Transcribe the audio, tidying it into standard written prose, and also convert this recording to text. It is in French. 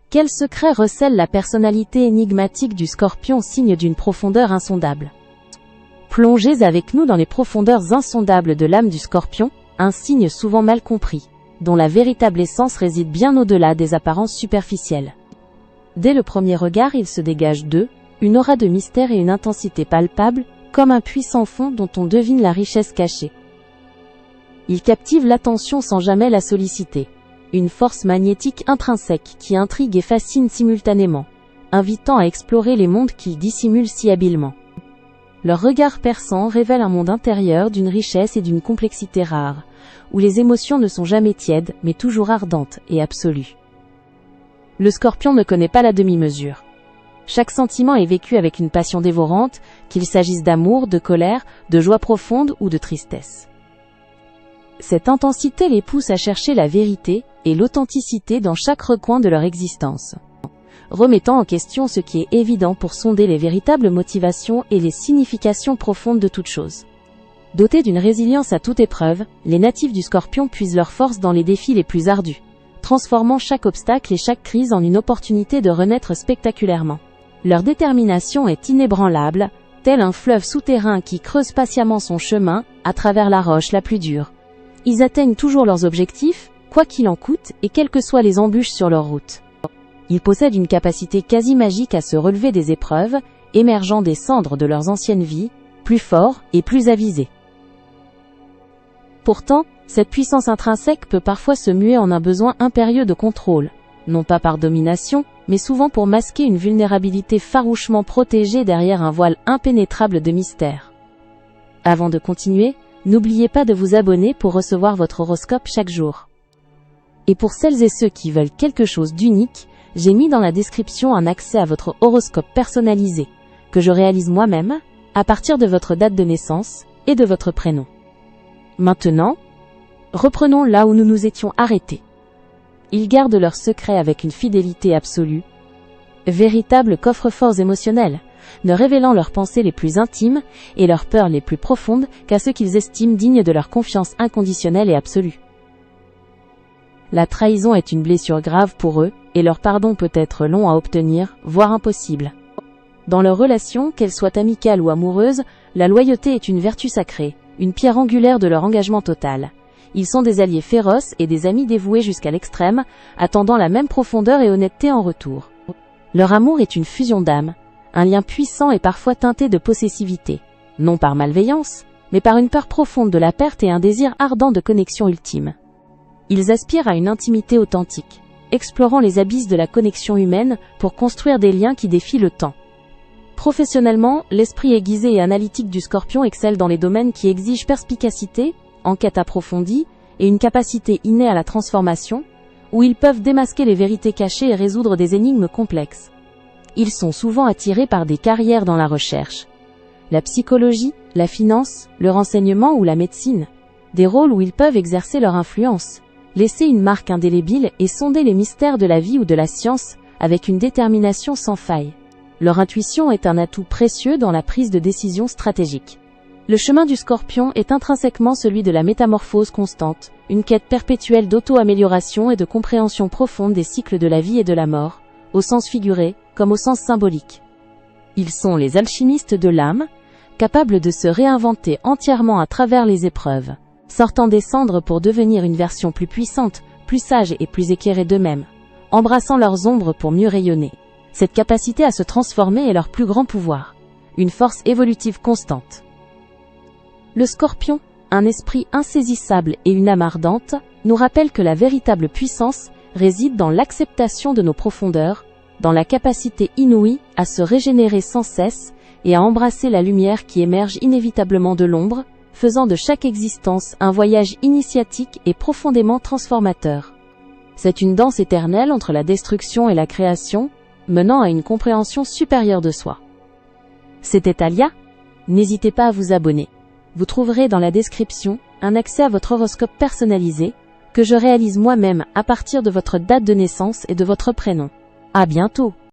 Quel secret recèle la personnalité énigmatique du Scorpion, signe d'une profondeur insondable? Plongez avec nous dans les profondeurs insondables de l'âme du Scorpion, un signe souvent mal compris, dont la véritable essence réside bien au-delà des apparences superficielles. Dès le premier regard, il se dégage d'eux une aura de mystère et une intensité palpable, comme un puits sans fond dont on devine la richesse cachée. Il captive l'attention sans jamais la solliciter. Une force magnétique intrinsèque qui intrigue et fascine simultanément, invitant à explorer les mondes qu'ils dissimulent si habilement. Leur regard perçant révèle un monde intérieur d'une richesse et d'une complexité rares, où les émotions ne sont jamais tièdes, mais toujours ardentes et absolues. Le Scorpion ne connaît pas la demi-mesure. Chaque sentiment est vécu avec une passion dévorante, qu'il s'agisse d'amour, de colère, de joie profonde ou de tristesse. Cette intensité les pousse à chercher la vérité et l'authenticité dans chaque recoin de leur existence, remettant en question ce qui est évident pour sonder les véritables motivations et les significations profondes de toute chose. Dotés d'une résilience à toute épreuve, les natifs du Scorpion puisent leur force dans les défis les plus ardus, transformant chaque obstacle et chaque crise en une opportunité de renaître spectaculairement. Leur détermination est inébranlable, tel un fleuve souterrain qui creuse patiemment son chemin à travers la roche la plus dure. Ils atteignent toujours leurs objectifs, quoi qu'il en coûte, et quelles que soient les embûches sur leur route. Ils possèdent une capacité quasi magique à se relever des épreuves, émergeant des cendres de leurs anciennes vies, plus forts et plus avisés. Pourtant, cette puissance intrinsèque peut parfois se muer en un besoin impérieux de contrôle, non pas par domination, mais souvent pour masquer une vulnérabilité farouchement protégée derrière un voile impénétrable de mystère. Avant de continuer, n'oubliez pas de vous abonner pour recevoir votre horoscope chaque jour. Et pour celles et ceux qui veulent quelque chose d'unique, j'ai mis dans la description un accès à votre horoscope personnalisé, que je réalise moi-même, à partir de votre date de naissance et de votre prénom. Maintenant, reprenons là où nous nous étions arrêtés. Ils gardent leurs secrets avec une fidélité absolue, véritable coffre-forts émotionnel, ne révélant leurs pensées les plus intimes et leurs peurs les plus profondes qu'à ceux qu'ils estiment dignes de leur confiance inconditionnelle et absolue. La trahison est une blessure grave pour eux, et leur pardon peut être long à obtenir, voire impossible. Dans leurs relations, qu'elles soient amicales ou amoureuses, la loyauté est une vertu sacrée, une pierre angulaire de leur engagement total. Ils sont des alliés féroces et des amis dévoués jusqu'à l'extrême, attendant la même profondeur et honnêteté en retour. Leur amour est une fusion d'âme, un lien puissant et parfois teinté de possessivité, non par malveillance, mais par une peur profonde de la perte et un désir ardent de connexion ultime. Ils aspirent à une intimité authentique, explorant les abysses de la connexion humaine pour construire des liens qui défient le temps. Professionnellement, l'esprit aiguisé et analytique du Scorpion excelle dans les domaines qui exigent perspicacité, enquête approfondie et une capacité innée à la transformation, où ils peuvent démasquer les vérités cachées et résoudre des énigmes complexes. Ils sont souvent attirés par des carrières dans la recherche, la psychologie, la finance, le renseignement ou la médecine, des rôles où ils peuvent exercer leur influence, laisser une marque indélébile et sonder les mystères de la vie ou de la science avec une détermination sans faille. Leur intuition est un atout précieux dans la prise de décision stratégique. Le chemin du Scorpion est intrinsèquement celui de la métamorphose constante, une quête perpétuelle d'auto-amélioration et de compréhension profonde des cycles de la vie et de la mort, au sens figuré comme au sens symbolique. Ils sont les alchimistes de l'âme, capables de se réinventer entièrement à travers les épreuves, sortant des cendres pour devenir une version plus puissante, plus sage et plus éclairée d'eux-mêmes, embrassant leurs ombres pour mieux rayonner. Cette capacité à se transformer est leur plus grand pouvoir, une force évolutive constante. Le Scorpion, un esprit insaisissable et une âme ardente, nous rappelle que la véritable puissance réside dans l'acceptation de nos profondeurs, dans la capacité inouïe à se régénérer sans cesse et à embrasser la lumière qui émerge inévitablement de l'ombre, faisant de chaque existence un voyage initiatique et profondément transformateur. C'est une danse éternelle entre la destruction et la création, menant à une compréhension supérieure de soi. C'était Alia. N'hésitez pas à vous abonner. Vous trouverez dans la description un accès à votre horoscope personnalisé, que je réalise moi-même à partir de votre date de naissance et de votre prénom. À bientôt!